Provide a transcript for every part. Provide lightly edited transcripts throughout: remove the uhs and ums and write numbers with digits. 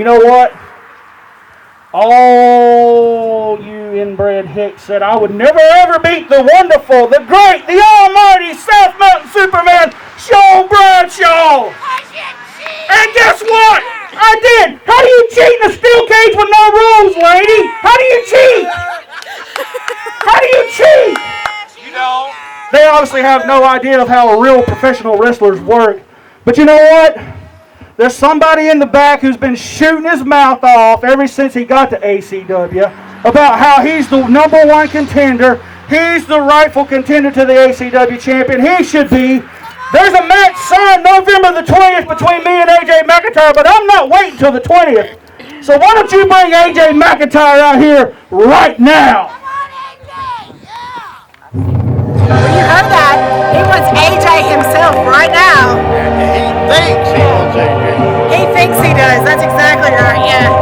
know what? All you inbred hicks said I would never ever beat the wonderful, the great, the almighty South Mountain Superman, Sean Bradshaw. And guess what? I did. How do you cheat in a steel cage with no rules, lady? How do you cheat? How do you cheat? You know. They obviously have no idea of how real professional wrestlers work. But you know what? There's somebody in the back who's been shooting his mouth off ever since he got to ACW about how he's the #1 contender. He's the rightful contender to the ACW champion. He should be. There's a match signed November the 20th between me and AJ McIntyre, but I'm not waiting till the 20th. So why don't you bring AJ McIntyre out here right now? Well, you heard that. He wants AJ himself right now. He thinks he wants AJ. He thinks he does. That's exactly right. Yeah.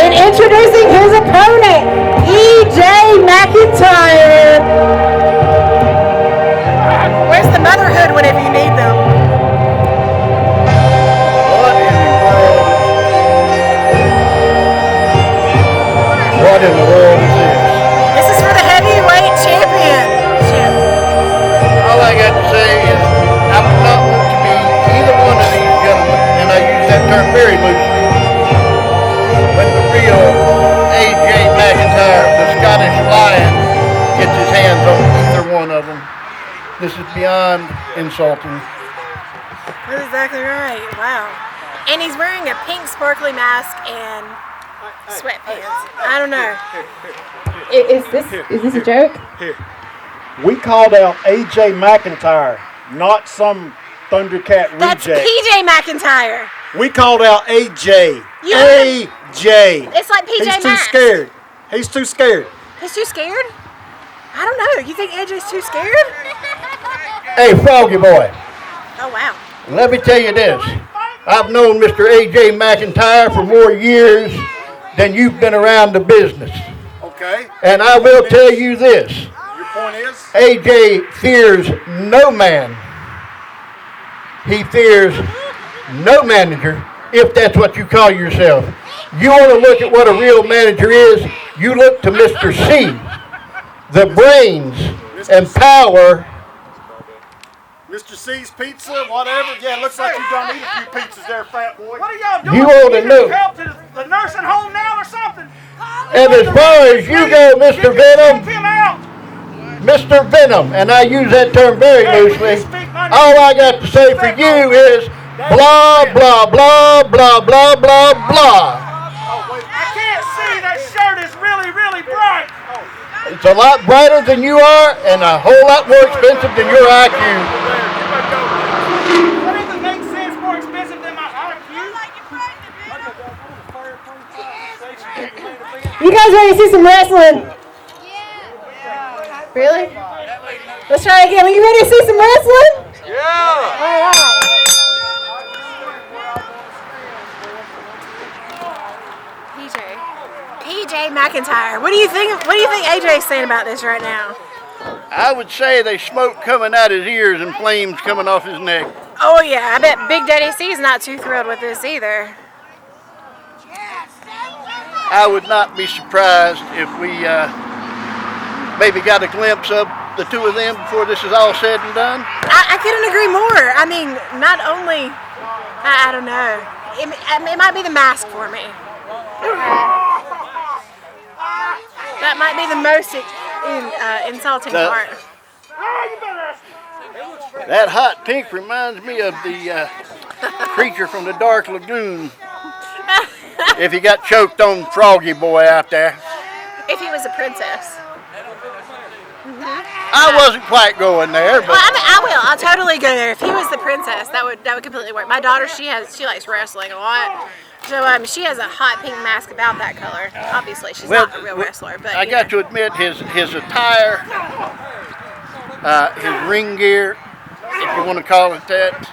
And introducing his opponent, AJ McIntyre. Where's the motherhood whenever you need them? What in the world is this? This is for the heavyweight championship. All I got to say is I would not want to be either one of these gentlemen, and I use that term very loosely, but the real AJ McIntyre, the Scottish Lion, gets his hands on either one of them. This is beyond insulting. That's exactly right. Wow. And he's wearing a pink sparkly mask and sweatpants. I don't know. Is this a joke? We called out AJ McIntyre, not some Thundercat reject. That's PJ McIntyre. We called out AJ. Yeah. AJ. It's like PJ He's too Masks. scared. He's too scared. He's too scared? I don't know. You think AJ's too scared? Hey, Froggy boy, Oh, wow. let me tell you this. I've known Mr. AJ McIntyre for more years than you've been around the business. Okay. And I will tell you this. Your point is? AJ fears no man. He fears no manager, if that's what you call yourself. You want to look at what a real manager is, you look to Mr. C. The brains and power. Mr. C's Pizza, whatever. Yeah, looks like you done eat a few pizzas there, fat boy. What are y'all doing? You want to know. Help to the nursing home now or something? And as far as you go, Mr. Venum, Him out. Mr. Venom, and I use that term very loosely, all I got to say for you is blah, blah, blah, blah, blah, blah, blah. I can't see. That shirt is really, really bright. It's a lot brighter than you are and a whole lot more expensive than your IQ. What even makes sense more expensive than my IQ? You guys ready to see some wrestling? Really? Let's try again. Are you ready to see some wrestling? Yeah! All right. PJ McIntyre. What do you think AJ's saying about this right now? I would say there's smoke coming out his ears and flames coming off his neck. Oh, yeah. I bet Big Daddy C's not too thrilled with this either. I would not be surprised if we maybe got a glimpse of the two of them before this is all said and done. I couldn't agree more. I mean, not only, I don't know. It might be the mask for me. That might be the most insulting part. That hot pink reminds me of the creature from the Dark Lagoon. If he got choked on Froggy Boy out there. If he was a princess. I wasn't quite going there, but Well, I will. I'll totally go there. If he was the princess, that would completely work. My daughter, she likes wrestling a lot. So she has a hot pink mask about that color. Obviously, she's not a real wrestler, but I got to admit his attire, his ring gear, if you want to call it that,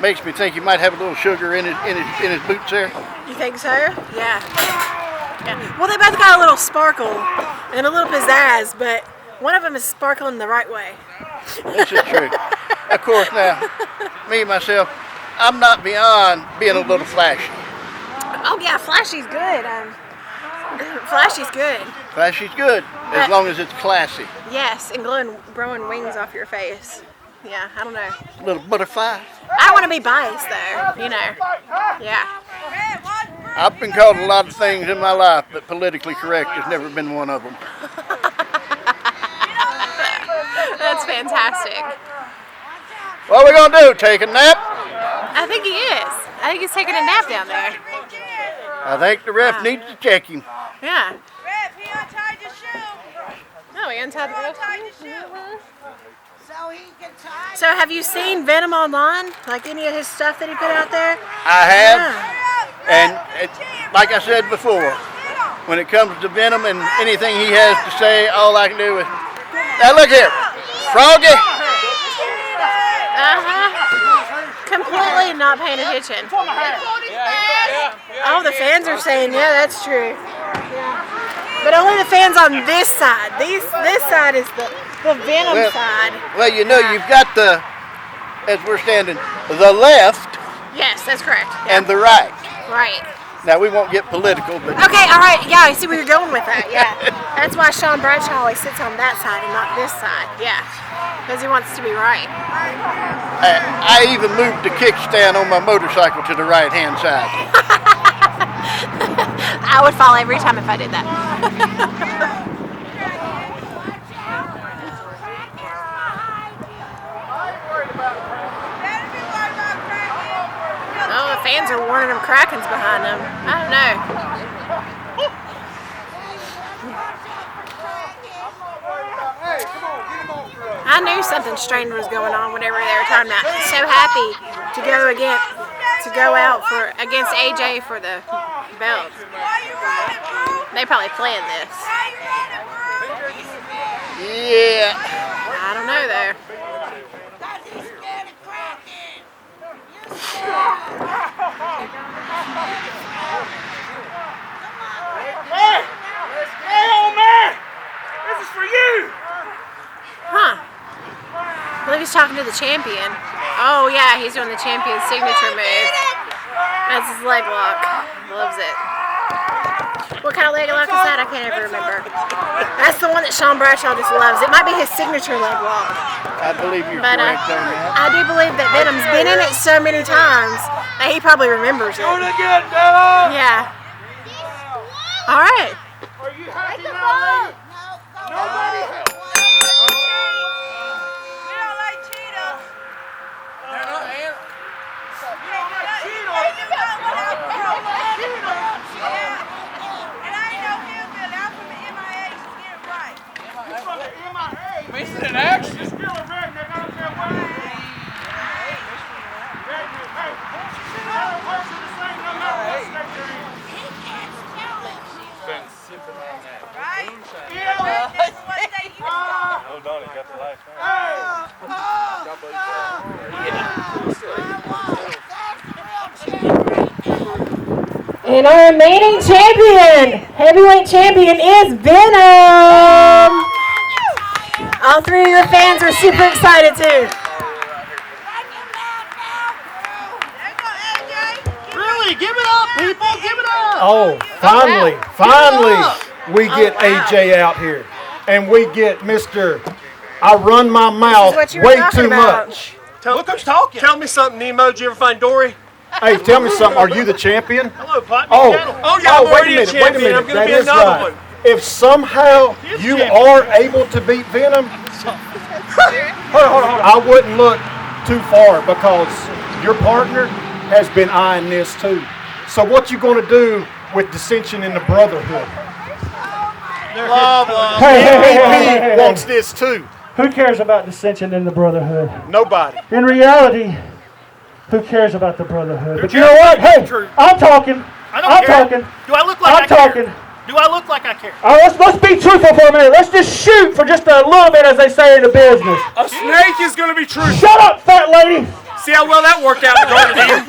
makes me think he might have a little sugar in his boots there. You think so? Yeah. Well, they both got a little sparkle and a little pizzazz, but one of them is sparkling the right way. This is true. Of course, now, me, myself, I'm not beyond being a little flashy. Oh yeah, flashy's good. Flashy's good. Flashy's good, as long as it's classy. Yes, and growing wings off your face. Yeah, I don't know. Little butterfly. I want to be biased though, you know. Yeah. I've been called a lot of things in my life, but politically correct has never been one of them. That's fantastic. What are we going to do, take a nap? I think he is. I think he's taking a nap down there. I think the ref needs to check him. Yeah. Ref, he untied your shoe. No, he untied the ref. So he can tie. So have you seen Venum online? Like any of his stuff that he put out there? I have, Yeah. and like I said before, when it comes to Venum and anything he has to say, all I can do is, now look here, Froggy. Completely not paying attention. Oh, the fans are saying, yeah, that's true. Yeah. But only the fans on this side. This side is the Venum side. Well, you know, you've got the, as we're standing, the left Yes, that's correct. Yeah. and the right. Right. Now, we won't get political, but Okay, all right. Yeah, I see where you're going with that. Yeah. That's why Sean Bradshaw always sits on that side and not this side. Yeah. Because he wants to be right. I even moved the kickstand on my motorcycle to the right-hand side. I would fall every time if I did that. Oh, the fans are warning him Kraken's behind him. I don't know. I knew something strange was going on whenever they were talking about. So happy to go out against AJ for the belt. They probably planned this. Yeah. I don't know though. Hey, old man! This is for you! Huh. I believe he's talking to the champion. Oh yeah, he's doing the champion's signature move. That's his leg lock. Loves it. What kind of leg lock is that? I can't ever remember. That's the one that Sean Bradshaw just loves. It might be his signature leg lock. I believe you're But correct on that. I do believe that Venum's been in it so many times that he probably remembers it. again, Della! Yeah. All right. Are you happy now, lady? Nobody help. We don't like Cheetos. You don't like Cheetos? And I ain't no hillbilly. I'm from the MIA. Just get it right. You from the MIA? Wasted in action. You're still a redneck. I don't care what you do. Redneck, hey. That works in the same no matter what state you're in. Been sipping on that. Right? Yeah. This is what they used to Hold on, it got the life. And our remaining champion, heavyweight champion, is Venum. All three of your fans are super excited too. Really, give it up, people, give it up. Oh, finally, we get AJ out here. And we get Mr. I run my mouth what you were way talking too about. much. Look who's talking. Tell me something, Nemo. Did you ever find Dory? Hey, tell me something. Are you the champion? Hello, Pot. Oh, yeah, I'm wait a already minute, champion. wait a minute. I'm going That to be is another right. one. If somehow you are able to beat Venum, hold on. I wouldn't look too far because your partner has been eyeing this too. So what you going to do with dissension in the brotherhood? Blah, blah. MVP wants this too. Who cares about dissension in the brotherhood? Nobody. In reality, who cares about the brotherhood? But you just know what? speaking Hey, truth. I'm talking. I don't I'm care. talking. Do I look like I'm I care? talking. Do I look like I care? All right, let's be truthful for a minute. Let's just shoot for just a little bit, as they say in the business. A snake is going to be true. Shut up, fat lady. See how well that worked out in the Garden of Eden?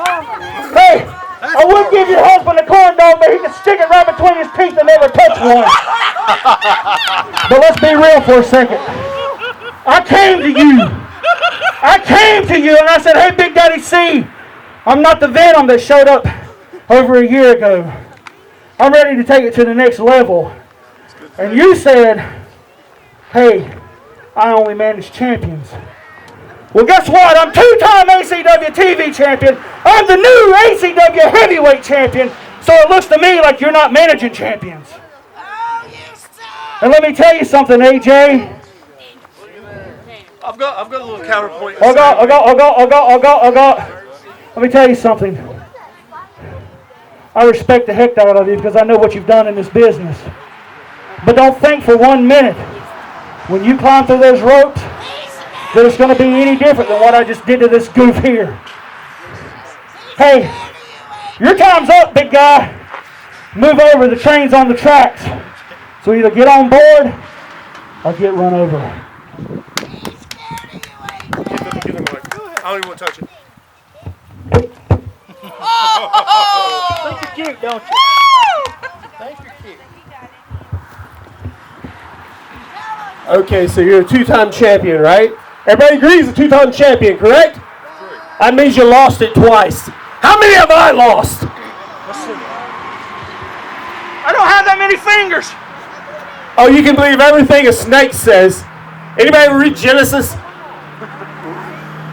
Hey, I would give your husband a corn dog, but he can stick it right between his teeth and never touch one. But let's be real for a second. I came to you I came to you and I said, hey, Big Daddy C, I'm not the Venom that showed up over a year ago. I'm ready to take it to the next level. And you said, hey, I only manage champions. Well, guess what? I'm two-time ACW TV champion. I'm the new ACW Heavyweight champion. So it looks to me like you're not managing champions. And let me tell you something, AJ. I've got a little counterpoint. I got. Let me tell you something. I respect the heck out of you because I know what you've done in this business. But don't think for 1 minute when you climb through those ropes that it's going to be any different than what I just did to this goof here. Hey, your time's up, big guy. Move over. The train's on the tracks. So either get on board or get run over. Get him, Mike. I don't even want to touch it. Think you're cute, don't you? Think you're cute. Okay, so you're a two-time champion, right? Everybody agrees a two-time champion, correct? That means you lost it twice. How many have I lost? I don't have that many fingers. Oh, you can believe everything a snake says. Anybody read Genesis?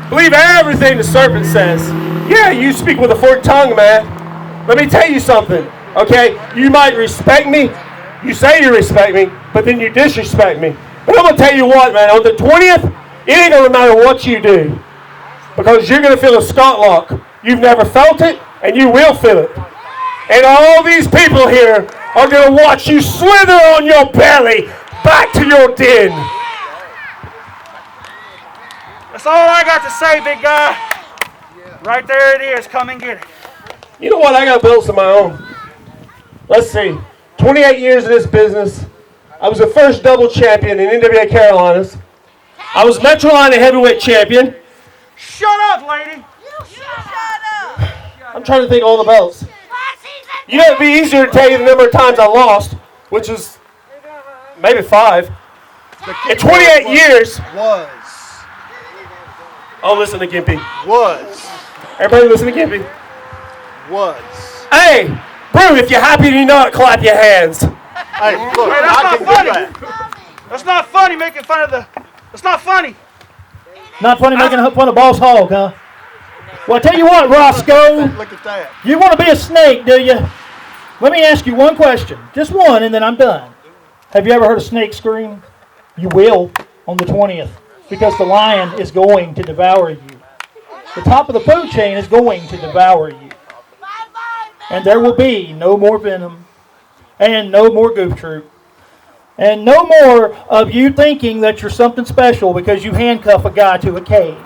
Believe everything the serpent says. Yeah, you speak with a forked tongue, man. Let me tell you something, okay? You might respect me. You say you respect me, but then you disrespect me. But I'm going to tell you what, man. On the 20th, it ain't going to matter what you do. Because you're going to feel a Scott lock. You've never felt it, and you will feel it. And all these people here are going to watch you slither on your belly back to your den. That's all I got to say, big guy. Right there it is. Come and get it. You know what? I got bills of my own. Let's see. 28 years in this business. I was the first double champion in NWA Carolinas. I was Metrolina heavyweight champion. Shut up, lady. I'm trying to think of all the belts. You know, it'd be easier to tell you the number of times I lost, which is maybe 5. In 28 years. Was. Oh, listen to Gimpy. Was. Everybody listen to Gimpy. Was. Hey, Brew, if you're happy and you know it, clap your hands. Hey, look, Hey, that's I not can funny. do that. That's not funny making fun of the... That's not funny. Not funny making fun of Boss Hog, huh? Well, I tell you what, Roscoe, Look at that. you want to be a snake, do you? Let me ask you one question. Just one, and then I'm done. Have you ever heard a snake scream? You will on the 20th, because the lion is going to devour you. The top of the food chain is going to devour you. And there will be no more Venom, and no more Goof Troop, and no more of you thinking that you're something special because you handcuff a guy to a cage.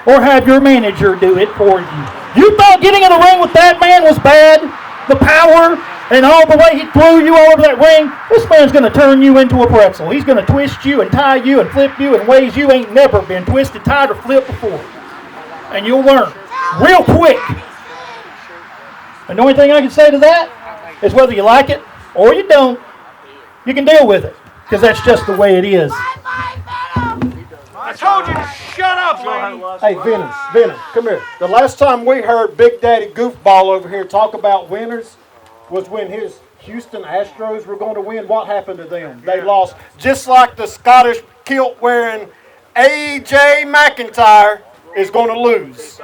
Or have your manager do it for you. You thought getting in the ring with that man was bad? The power and all the way he threw you all over that ring? This man's going to turn you into a pretzel. He's going to twist you and tie you and flip you in ways you ain't never been twisted, tied, or flipped before. And you'll learn real quick. And the only thing I can say to that is whether you like it or you don't, you can deal with it. Because that's just the way it is. I told you to shut up, lady. Hey, Venum, come here. The last time we heard Big Daddy Goofball over here talk about winners was when his Houston Astros were going to win. What happened to them? They lost. Just like the Scottish kilt-wearing AJ McIntyre is going to lose.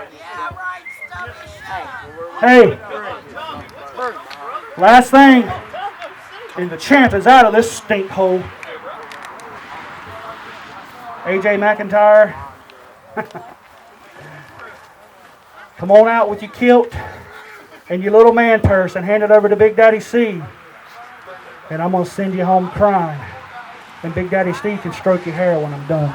Hey, last thing, and the champ is out of this stink hole. AJ McIntyre, come on out with your kilt and your little man purse and hand it over to Big Daddy C. And I'm going to send you home crying. And Big Daddy Steve can stroke your hair when I'm done.